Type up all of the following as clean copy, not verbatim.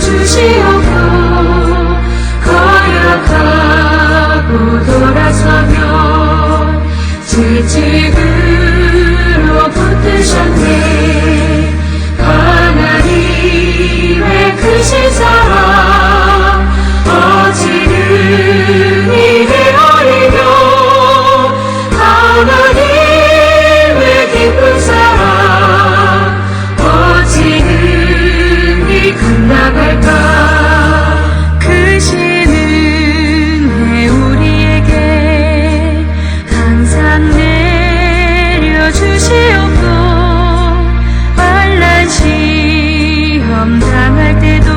주시옵고 거역하고 돌아서면 채찍으로 붙드셨네. 하나님의 크신 사랑 어찌 능히 헤아리며 하나님의 기쁜 사랑 어찌 능히 감당할까. 크신 은혜 우리에게 항상 내려주시옵고 환난 시험 당할 때도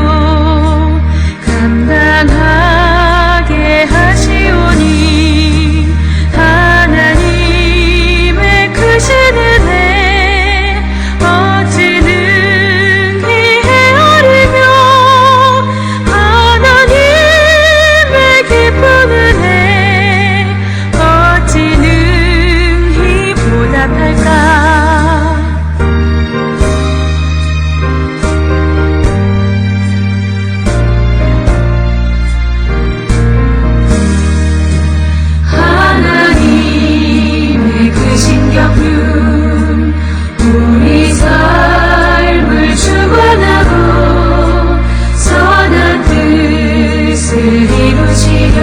감당하게 하시오니 하나님의 크신 은혜 어찌 능히 헤아리며 하나님의 기쁜 은혜 어찌 능히 보답할까. 하나님의 크신 경륜 우리 삶을 주관하고 선한 뜻을 이루시려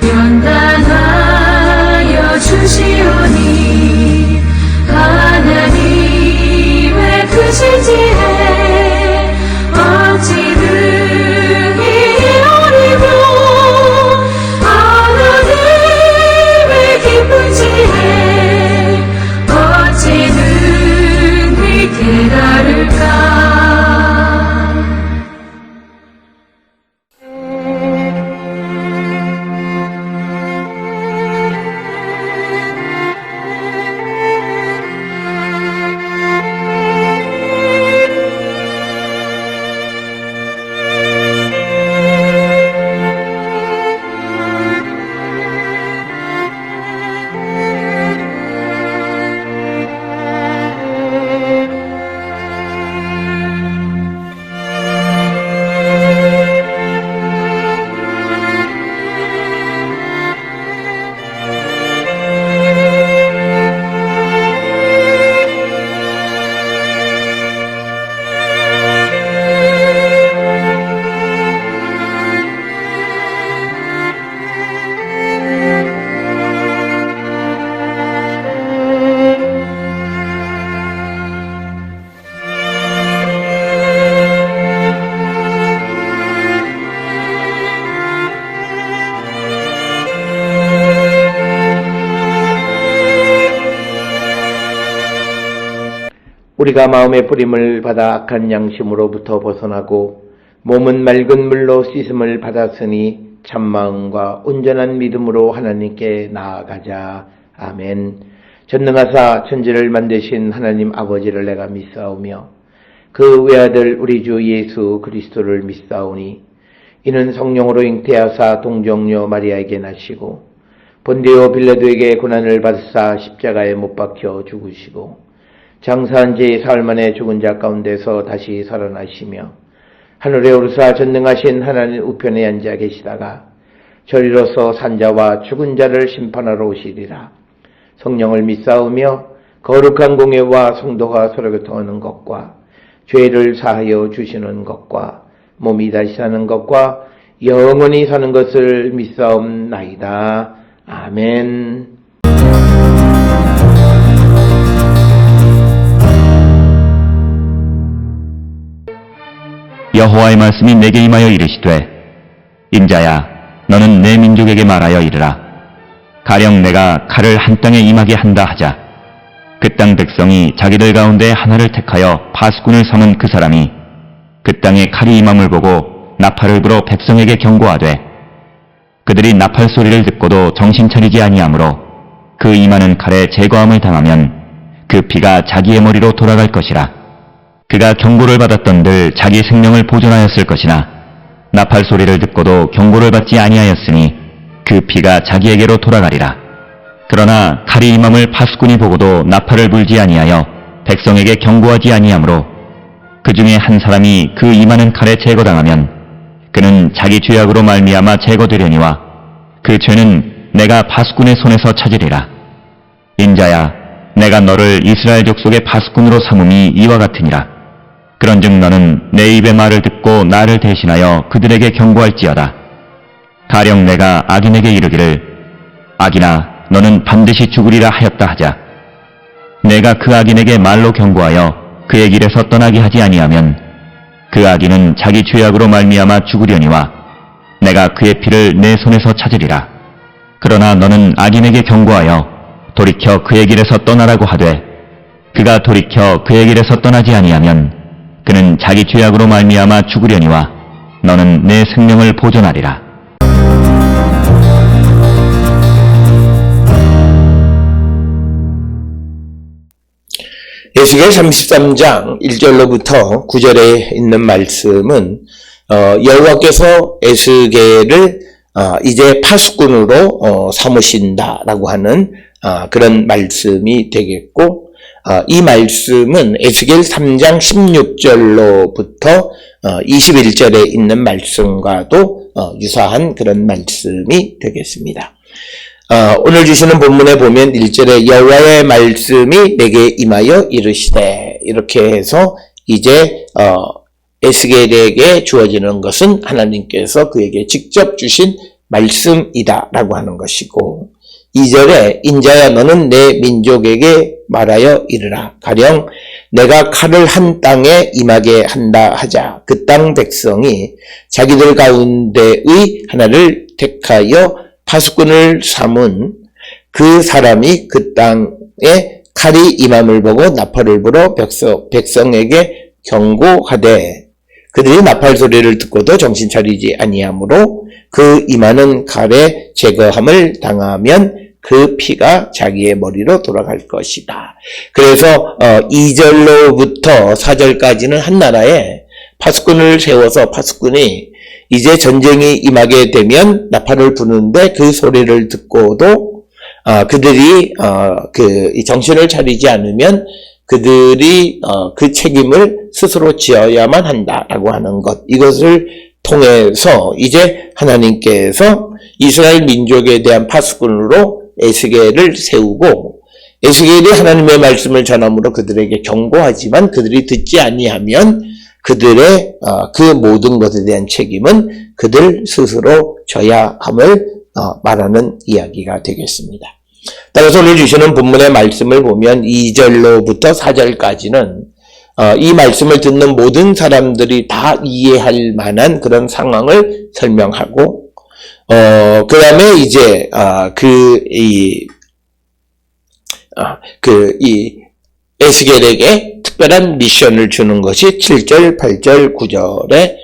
연단하여 주시오니 하나님의 크신 지혜 어찌 능히 헤아리며 하나님의 기쁜 지혜 어찌 능히 깨달을까. 우리가 마음의 뿌림을 받아 악한 양심으로부터 벗어나고 몸은 맑은 물로 씻음을 받았으니 참마음과 온전한 믿음으로 하나님께 나아가자. 아멘. 전능하사 천지를 만드신 하나님 아버지를 내가 믿사오며 그 외아들 우리 주 예수 그리스도를 믿사오니 이는 성령으로 잉태하사 동정녀 마리아에게 나시고 본디오 빌라도에게 고난을 받으사 십자가에 못 박혀 죽으시고 장사한 지 사흘 만에 죽은 자 가운데서 다시 살아나시며 하늘에 오르사 전능하신 하나님 우편에 앉아 계시다가 저리로서 산자와 죽은 자를 심판하러 오시리라. 성령을 믿사오며 거룩한 공예와 성도가 서로 교통하는 것과 죄를 사하여 주시는 것과 몸이 다시 사는 것과 영원히 사는 것을 믿사옵나이다. 아멘. 여호와의 말씀이 내게 임하여 이르시되 인자야 너는 내 민족에게 말하여 이르라. 가령 내가 칼을 한 땅에 임하게 한다 하자. 그 땅 백성이 자기들 가운데 하나를 택하여 파수꾼을 삼은 그 사람이 그 땅에 칼이 임함을 보고 나팔을 불어 백성에게 경고하되 그들이 나팔 소리를 듣고도 정신 차리지 아니하므로 그 임하는 칼에 제거함을 당하면 그 피가 자기의 머리로 돌아갈 것이라. 그가 경고를 받았던들 자기 생명을 보존하였을 것이나 나팔 소리를 듣고도 경고를 받지 아니하였으니 그 피가 자기에게로 돌아가리라. 그러나 칼이 임함을 파수꾼이 보고도 나팔을 불지 아니하여 백성에게 경고하지 아니하므로 그 중에 한 사람이 그 임하는 칼에 제거당하면 그는 자기 죄악으로 말미암아 제거되려니와 그 죄는 내가 파수꾼의 손에서 찾으리라. 인자야, 내가 너를 이스라엘 족속의 파수꾼으로 삼음이 이와 같으니라. 그런즉 너는 내 입의 말을 듣고 나를 대신하여 그들에게 경고할지어다. 가령 내가 악인에게 이르기를 악인아 너는 반드시 죽으리라 하였다 하자. 내가 그 악인에게 말로 경고하여 그의 길에서 떠나게 하지 아니하면 그 악인은 자기 죄악으로 말미암아 죽으려니와 내가 그의 피를 내 손에서 찾으리라. 그러나 너는 악인에게 경고하여 돌이켜 그의 길에서 떠나라고 하되 그가 돌이켜 그의 길에서 떠나지 아니하면 그는 자기 죄악으로 말미암아 죽으려니와 너는 내 생명을 보존하리라. 에스겔 33장 1절로부터 9절에 있는 말씀은 여호와께서 에스겔을 이제 파수꾼으로 삼으신다라고 하는 그런 말씀이 되겠고, 이 말씀은 에스겔 3장 16절로부터 21절에 있는 말씀과도 유사한 그런 말씀이 되겠습니다. 오늘 주시는 본문에 보면 1절에 여호와의 말씀이 내게 임하여 이르시되, 이렇게 해서 이제 에스겔에게 주어지는 것은 하나님께서 그에게 직접 주신 말씀이다 라고 하는 것이고, 2절에 인자야 너는 내 민족에게 말하여 이르라. 가령 내가 칼을 한 땅에 임하게 한다 하자. 그 땅 백성이 자기들 가운데의 하나를 택하여 파수꾼을 삼은 그 사람이 그 땅에 칼이 임함을 보고 나팔을 불어 백성에게 경고하되 그들이 나팔 소리를 듣고도 정신 차리지 아니하므로 그 임하는 칼에 제거함을 당하면 그 피가 자기의 머리로 돌아갈 것이다. 그래서 2절로부터 4절까지는 한 나라에 파수꾼을 세워서 파수꾼이 이제 전쟁이 임하게 되면 나팔을 부는데 그 소리를 듣고도 그들이 이 정신을 차리지 않으면 그들이 그 책임을 스스로 지어야만 한다라고 하는 것, 이것을 통해서 이제 하나님께서 이스라엘 민족에 대한 파수꾼으로 에스겔을 세우고, 에스겔이 하나님의 말씀을 전함으로 그들에게 경고하지만 그들이 듣지 아니하면 그들의 그 모든 것에 대한 책임은 그들 스스로 져야 함을 말하는 이야기가 되겠습니다. 따라서 오늘 주시는 본문의 말씀을 보면 2절로부터 4절까지는 이 말씀을 듣는 모든 사람들이 다 이해할 만한 그런 상황을 설명하고, 그 다음에 이제 에스겔에게 특별한 미션을 주는 것이 7절, 8절, 9절에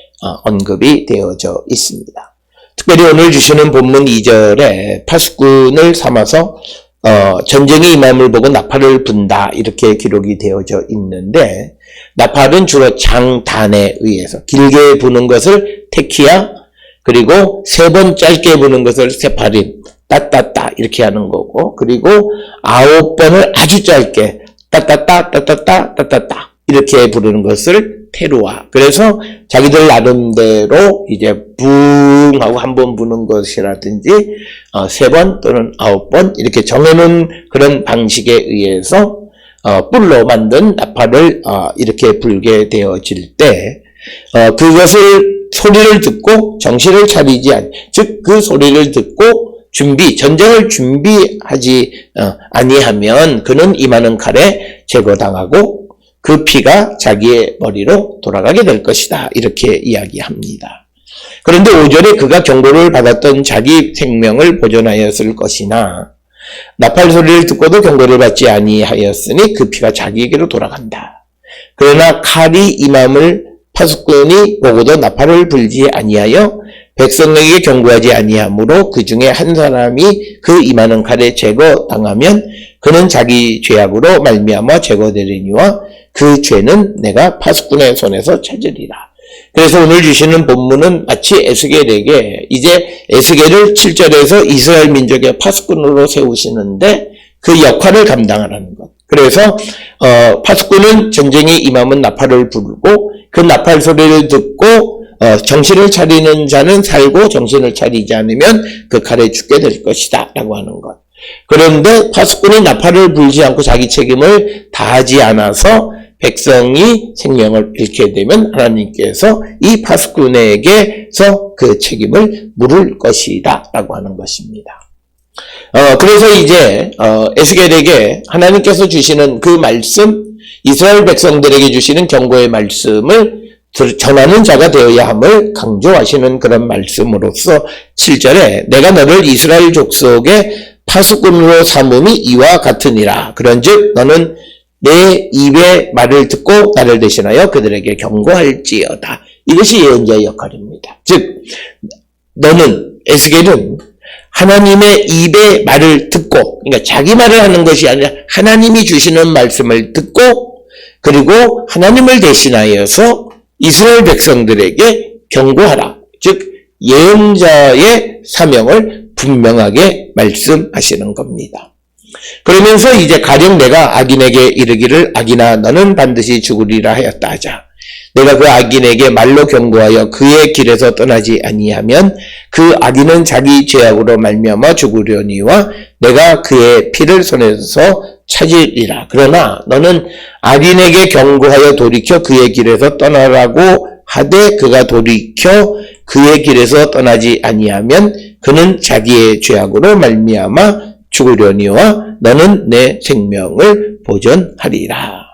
언급이 되어져 있습니다. 특별히 오늘 주시는 본문 2절에 파수꾼을 삼아서 전쟁의 임함을 보고 나팔을 분다 이렇게 기록이 되어져 있는데, 나팔은 주로 장단에 의해서 길게 부는 것을 테키야, 그리고 3번 짧게 부는 것을 세파림, 따따따 이렇게 하는 거고, 그리고 9번을 아주 짧게 따따따 따따따 따따따 이렇게 부르는 것을 테루아. 그래서 자기들 나름대로 이제 붕 하고 한 번 부는 것이라든지 3번 또는 9번 이렇게 정해놓은 그런 방식에 의해서 뿔로 만든 나팔을 이렇게 불게 되어질 때 그것을 소리를 듣고 정신을 차리지 즉 그 소리를 듣고 전쟁을 준비하지 아니하면 그는 임하는 칼에 제거당하고 그 피가 자기의 머리로 돌아가게 될 것이다. 이렇게 이야기합니다. 그런데 5절에 그가 경고를 받았던 자기 생명을 보존하였을 것이나 나팔 소리를 듣고도 경고를 받지 아니하였으니 그 피가 자기에게로 돌아간다. 그러나 칼이 임함을 파수꾼이 보고도 나팔을 불지 아니하여 백성에게 경고하지 아니하므로 그 중에 한 사람이 그 임하는 칼에 제거당하면 그는 자기 죄악으로 말미암아 제거되리니와 그 죄는 내가 파수꾼의 손에서 찾으리라. 그래서 오늘 주시는 본문은 마치 에스겔에게 이제 에스겔을 7절에서 이스라엘 민족의 파수꾼으로 세우시는데 그 역할을 감당하라는 것. 그래서 파수꾼은 전쟁이 임하면 나팔을 부르고 그 나팔 소리를 듣고 정신을 차리는 자는 살고 정신을 차리지 않으면 그 칼에 죽게 될 것이다 라고 하는 것. 그런데 파수꾼이 나팔을 불지 않고 자기 책임을 다하지 않아서 백성이 생명을 잃게 되면 하나님께서 이 파수꾼에게서 그 책임을 물을 것이다 라고 하는 것입니다. 그래서 이제 에스겔에게 하나님께서 주시는 그 말씀, 이스라엘 백성들에게 주시는 경고의 말씀을 전하는 자가 되어야 함을 강조하시는 그런 말씀으로서 7절에 내가 너를 이스라엘 족속의 파수꾼으로 삼음이 이와 같으니라. 그런즉 너는 내 입의 말을 듣고 나를 대신하여 그들에게 경고할지어다. 이것이 예언자의 역할입니다. 즉 너는, 에스겔은 하나님의 입의 말을 듣고, 그러니까 자기 말을 하는 것이 아니라 하나님이 주시는 말씀을 듣고, 그리고 하나님을 대신하여서 이스라엘 백성들에게 경고하라. 즉 예언자의 사명을 분명하게 말씀하시는 겁니다. 그러면서 이제 가령 내가 악인에게 이르기를 악인아 너는 반드시 죽으리라 하였다 하자. 내가 그 악인에게 말로 경고하여 그의 길에서 떠나지 아니하면 그 악인은 자기 죄악으로 말미암아 죽으려니와 내가 그의 피를 손에서 찾으리라. 그러나 너는 악인에게 경고하여 돌이켜 그의 길에서 떠나라고 하되 그가 돌이켜 그의 길에서 떠나지 아니하면 그는 자기의 죄악으로 말미암아 죽으려니와 너는 내 생명을 보존하리라.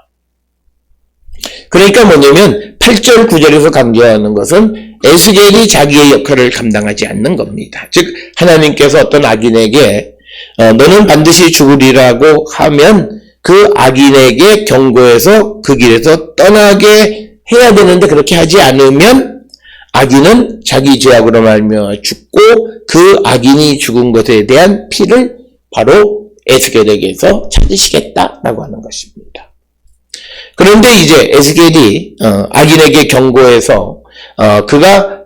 그러니까 뭐냐면 8절 9절에서 강조하는 것은 에스겔이 자기의 역할을 감당하지 않는 겁니다. 즉 하나님께서 어떤 악인에게 너는 반드시 죽으리라고 하면 그 악인에게 경고해서 그 길에서 떠나게 해야 되는데 그렇게 하지 않으면 악인은 자기 죄악으로 말미암아 죽고 그 악인이 죽은 것에 대한 피를 바로 에스겔에게서 찾으시겠다라고 하는 것입니다. 그런데 이제 에스겔이 악인에게 경고해서 그가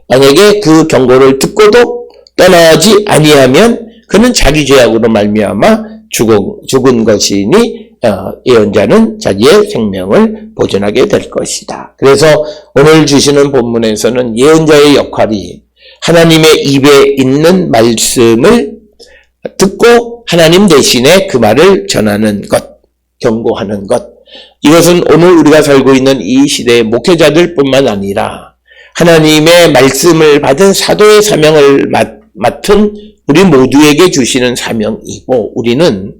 만약에 그 경고를 듣고도 떠나지 아니하면 그는 자기 죄악으로 말미암아 죽은 것이니 예언자는 자기의 생명을 보존하게 될 것이다. 그래서 오늘 주시는 본문에서는 예언자의 역할이 하나님의 입에 있는 말씀을 듣고 하나님 대신에 그 말을 전하는 것, 경고하는 것. 이것은 오늘 우리가 살고 있는 이 시대의 목회자들 뿐만 아니라 하나님의 말씀을 받은 사도의 사명을 맡은 우리 모두에게 주시는 사명이고 우리는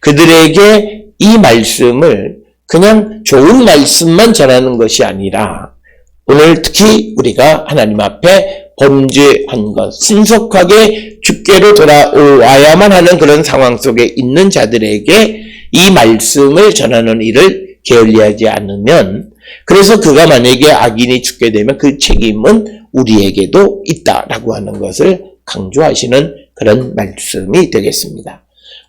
그들에게 이 말씀을 그냥 좋은 말씀만 전하는 것이 아니라 오늘 특히 우리가 하나님 앞에 범죄한 것, 신속하게 주께로 돌아와야만 하는 그런 상황 속에 있는 자들에게 이 말씀을 전하는 일을 게을리하지 않으면 그래서 그가 만약에 악인이 죽게 되면 그 책임은 우리에게도 있다라고 하는 것을 강조하시는 그런 말씀이 되겠습니다.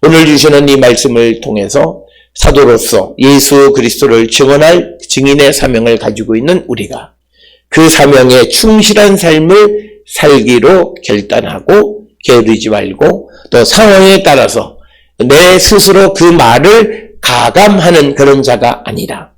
오늘 주시는 이 말씀을 통해서 사도로서 예수 그리스도를 증언할 증인의 사명을 가지고 있는 우리가 그 사명에 충실한 삶을 살기로 결단하고 게으르지 말고 또 상황에 따라서 내 스스로 그 말을 가감하는 그런 자가 아니라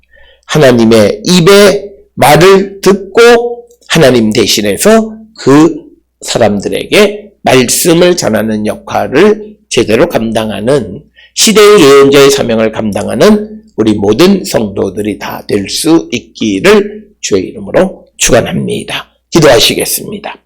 하나님의 입에 말을 듣고 하나님 대신해서 그 사람들에게 말씀을 전하는 역할을 제대로 감당하는 시대의 예언자의 사명을 감당하는 우리 모든 성도들이 다 될 수 있기를 주의 이름으로 축원합니다. 기도하시겠습니다.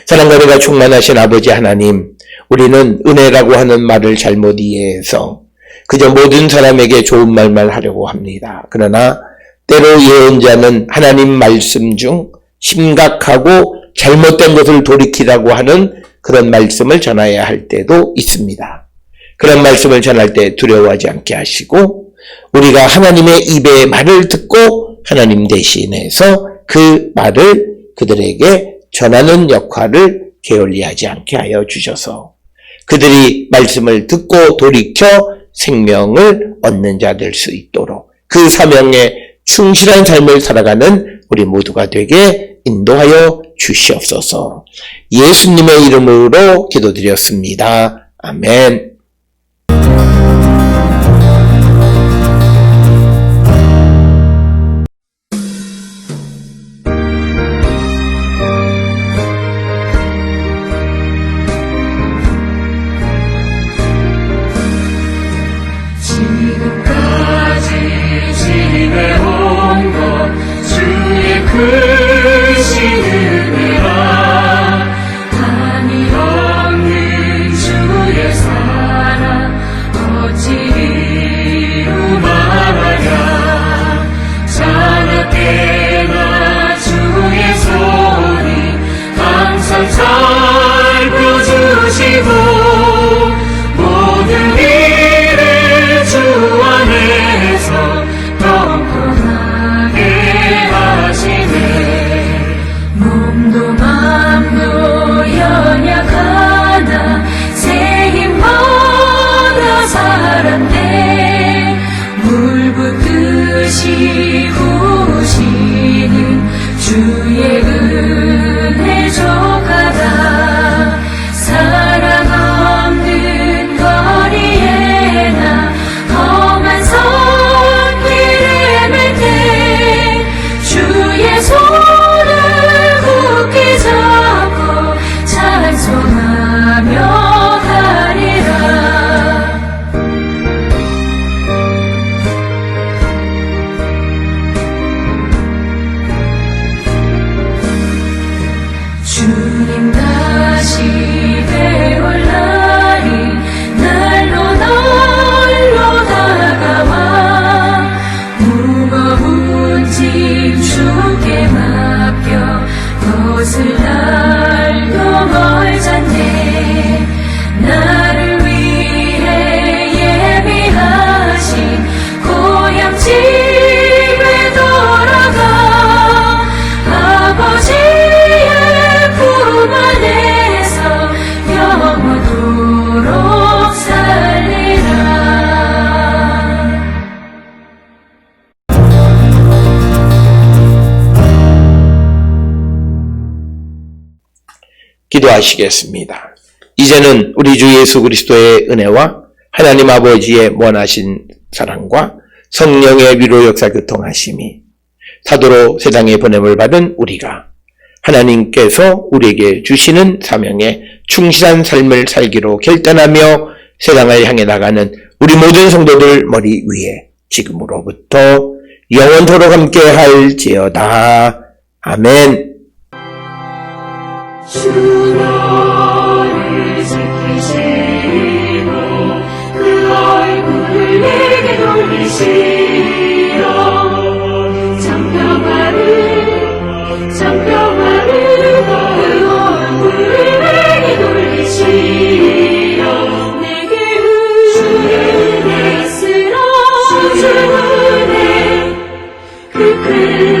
사랑과 은혜가 충만하신 아버지 하나님, 우리는 은혜라고 하는 말을 잘못 이해해서 그저 모든 사람에게 좋은 말만 하려고 합니다. 그러나 때로 예언자는 하나님 말씀 중 심각하고 잘못된 것을 돌이키라고 하는 그런 말씀을 전해야 할 때도 있습니다. 그런 말씀을 전할 때 두려워하지 않게 하시고 우리가 하나님의 입의 말을 듣고 하나님 대신해서 그 말을 그들에게 전하는 역할을 게을리하지 않게 하여 주셔서 그들이 말씀을 듣고 돌이켜 생명을 얻는 자 될 수 있도록 그 사명에 충실한 삶을 살아가는 우리 모두가 되게 인도하여 주시옵소서. 예수님의 이름으로 기도드렸습니다. 아멘. 크신 은혜라 한이 없는 주의 사랑 어찌 이루 말하랴 자나깨나 주의 손이 항상 살펴주시고 모든 일을 주 안에서 덩컨하게 하시네 몸도 맘도 연약하나 새 힘받아 살았네 물 붓듯이 부으시는 주의 은혜 족하다 사랑 없는 거리에 나 험한 손길에 맬 때 주의 손을 굳게 잡고 찬송하며 가리라 주님 다시 배울 날이 날로 다가와 무거운 짐 주께 맡겨 벗을 날도 멀잖네 나를 위해 예비하신 고향 집에 돌아가 아버지의 품 안에서 영원토록 살리라 기도하시겠습니다. 이제는 우리 주 예수 그리스도의 은혜와 하나님 아버지의 원하신 사랑과 성령의 위로 역사 교통하심이 사도로 세상에 보냄을 받은 우리가 하나님께서 우리에게 주시는 사명에 충실한 삶을 살기로 결단하며 세상을 향해 나가는 우리 모든 성도들 머리 위에 지금으로부터 영원토록 함께 할지어다. 아멘. 주 너를 지키시고 그 얼굴을 내게 돌리시어 장평하는 그 얼굴을 내게 돌리시어 내게 주의 은혜 쓰라 주 은혜 그 큰